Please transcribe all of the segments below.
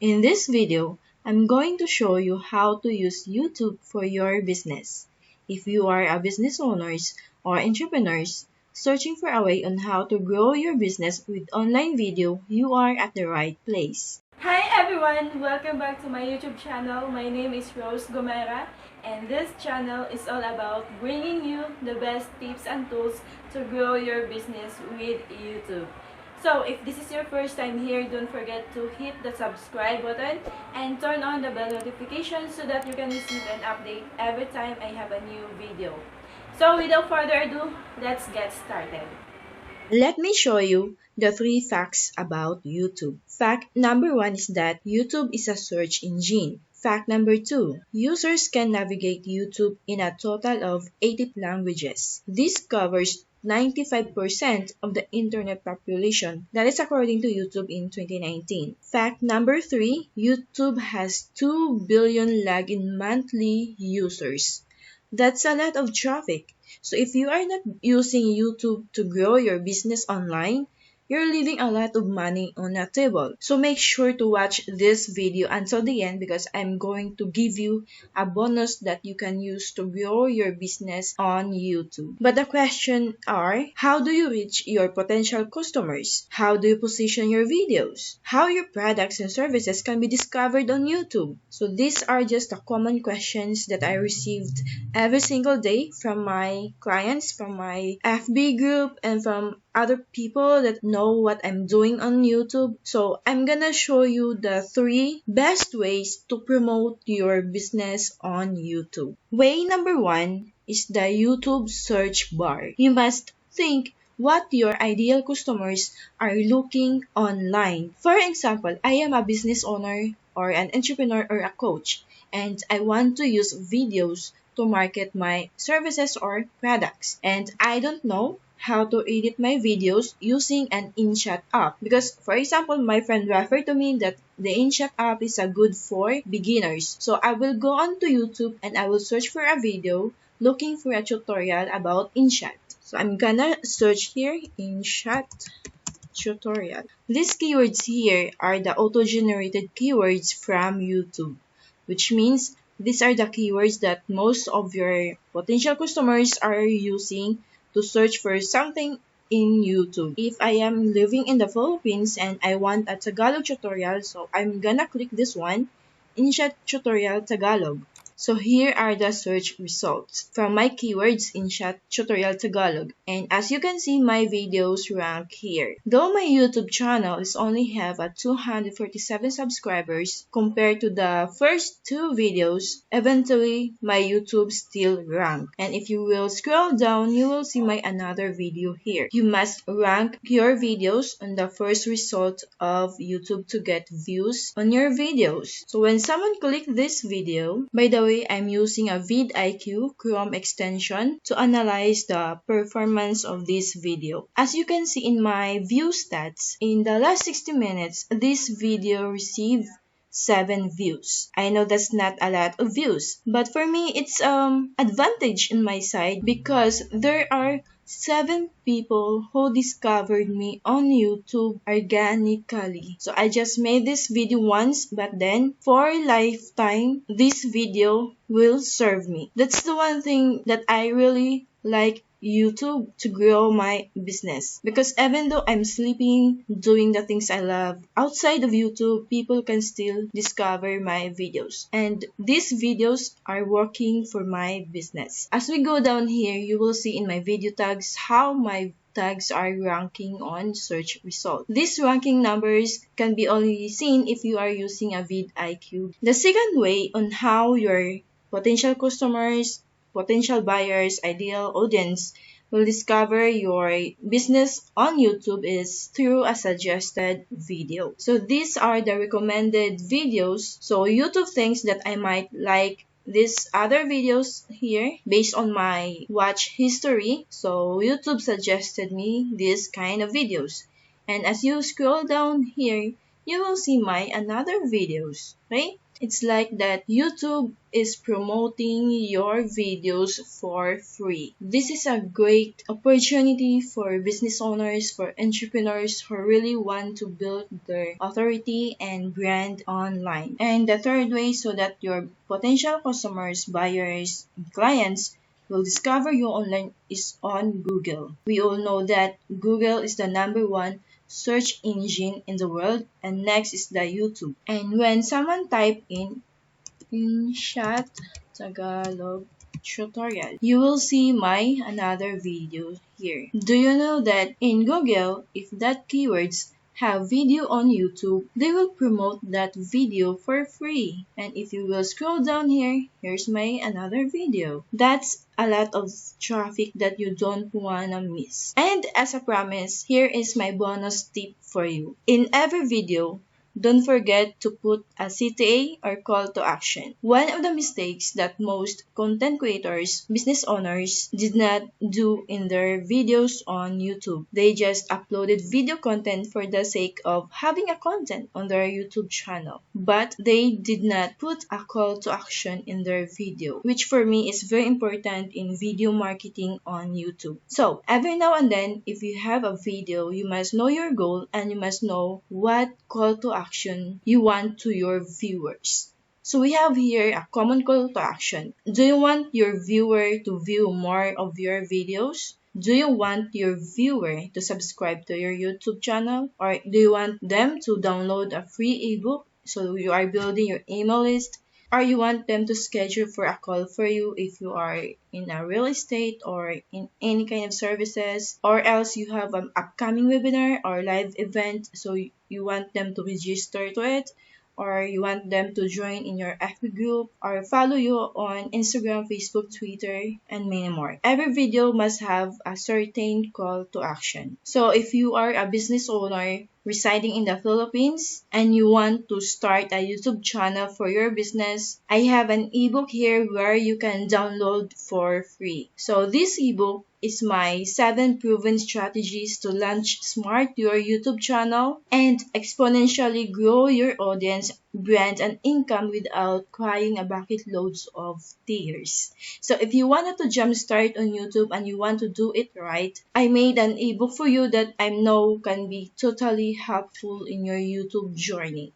In this video, I'm going to show you how to use YouTube for your business. If you are a business owners or entrepreneurs searching for a way on how to grow your business with online video, you are at the right place. Hi everyone! Welcome back to my YouTube channel. My name is Gumera, and this channel is all about bringing you the best tips and tools to grow your business with YouTube. So if this is your first time here, don't forget to hit the subscribe button and turn on the bell notification so that you can receive an update every time I have a new video. So without further ado, let's get started. Let me show you the 3 facts about YouTube. Fact number 1 is that YouTube is a search engine. Fact number 2, users can navigate YouTube in a total of 80 languages. This covers 95% of the internet population. That is according to YouTube in 2019. Fact number 3, YouTube has 2 billion login monthly users. That's a lot of traffic. So if you are not using YouTube to grow your business online, you're leaving a lot of money on the table. So make sure to watch this video until the end because I'm going to give you a bonus that you can use to grow your business on YouTube. But the question are, how do you reach your potential customers? How do you position your videos? How your products and services can be discovered on YouTube? So these are just the common questions that I received every single day from my clients, from my FB group, and from other people that know what I'm doing on YouTube. So I'm gonna show you the 3 best ways to promote your business on YouTube. Way number 1 is the YouTube search bar. You must think what your ideal customers are looking online. For example, I am a business owner or an entrepreneur or a coach, and I want to use videos to market my services or products. And I don't know how to edit my videos using an InShot app. Because, for example, my friend referred to me that the InShot app is a good for beginners. So I will go on to YouTube and I will search for a video looking for a tutorial about InShot. So I'm gonna search here, InShot tutorial. These keywords here are the auto-generated keywords from YouTube, which means these are the keywords that most of your potential customers are using to search for something in YouTube. If I am living in the Philippines and I want a Tagalog tutorial, so I'm gonna click this one, InShot tutorial Tagalog. So here are the search results from my keywords InShot tutorial Tagalog. And as you can see, my videos rank here. Though my YouTube channel is only have a 247 subscribers compared to the first 2 videos, eventually my YouTube still rank. And if you will scroll down, you will see my another video here. You must rank your videos on the first result of YouTube to get views on your videos. So when someone click this video, by the way, I'm using a vidIQ Chrome extension to analyze the performance of this video. As you can see in my view stats, in the last 60 minutes, this video received 7 views. I know that's not a lot of views, but for me, it's advantage in my side because there are 7 people who discovered me on YouTube organically. So I just made this video once, but then for lifetime, this video will serve me. That's the one thing that I really like YouTube to grow my business, because even though I'm sleeping doing the things I love outside of YouTube, people can still discover my videos, and these videos are working for my business. As we go down here, you will see in my video tags how my tags are ranking on search result. These ranking numbers can be only seen if you are using a vidIQ. The second way on how your potential customers, potential buyers, ideal audience will discover your business on YouTube is through a suggested video. So these are the recommended videos. So YouTube thinks that I might like these other videos here based on my watch history. So YouTube suggested me this kind of videos. And as you scroll down here, you will see my another videos, right? It's like that YouTube is promoting your videos for free. This is a great opportunity for business owners, for entrepreneurs who really want to build their authority and brand online. And the third way, so that your potential customers, buyers, and clients will discover you online, is on Google. We all know that Google is the number one search engine in the world, and next is the YouTube. And when someone type in chat Tagalog tutorial, you will see my another video here. Do you know that in Google, if that keywords have video on YouTube, they will promote that video for free. And if you will scroll down here, here's my another video. That's a lot of traffic that you don't wanna miss. And as a promise, here is my bonus tip for you. In every video, don't forget to put a CTA or call to action. One of the mistakes that most content creators, business owners did not do in their videos on YouTube. They just uploaded video content for the sake of having a content on their YouTube channel. But they did not put a call to action in their video, which for me is very important in video marketing on YouTube. So every now and then, if you have a video, you must know your goal and you must know what call to action you want to your viewers. So we have here a common call to action. Do you want your viewer to view more of your videos? Do you want your viewer to subscribe to your YouTube channel? Or do you want them to download a free ebook so you are building your email list? Or you want them to schedule for a call for you if you are in a real estate or in any kind of services, or else you have an upcoming webinar or live event, so you want them to register to it, or you want them to join in your FB group or follow you on Instagram, Facebook, Twitter, and many more. Every video must have a certain call to action. So if you are a business owner residing in the Philippines and you want to start a YouTube channel for your business, I have an ebook here where you can download for free. So this ebook is my 7 proven strategies to launch smart your YouTube channel and exponentially grow your audience, brand, and income without crying a bucket loads of tears. So if you wanted to jumpstart on YouTube and you want to do it right, I made an ebook for you that I know can be totally helpful in your YouTube journey.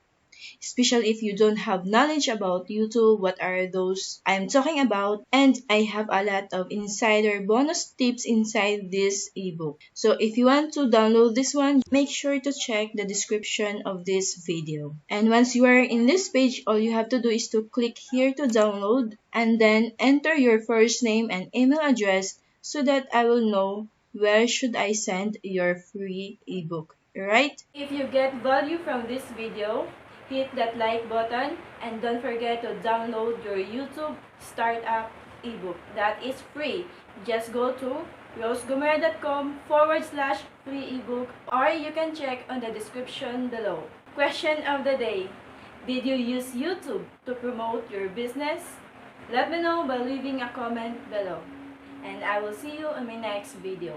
Especially if you don't have knowledge about YouTube, what are those I'm talking about, and I have a lot of insider bonus tips inside this ebook. So if you want to download this one, make sure to check the description of this video. And once you are in this page, all you have to do is to click here to download and then enter your first name and email address so that I will know where should I send your free ebook, right? If you get value from this video, hit that like button and don't forget to download your YouTube Startup ebook. That is free. Just go to rosegumera.com/free ebook, or you can check on the description below. Question of the day: did you use YouTube to promote your business? Let me know by leaving a comment below. And I will see you in my next video.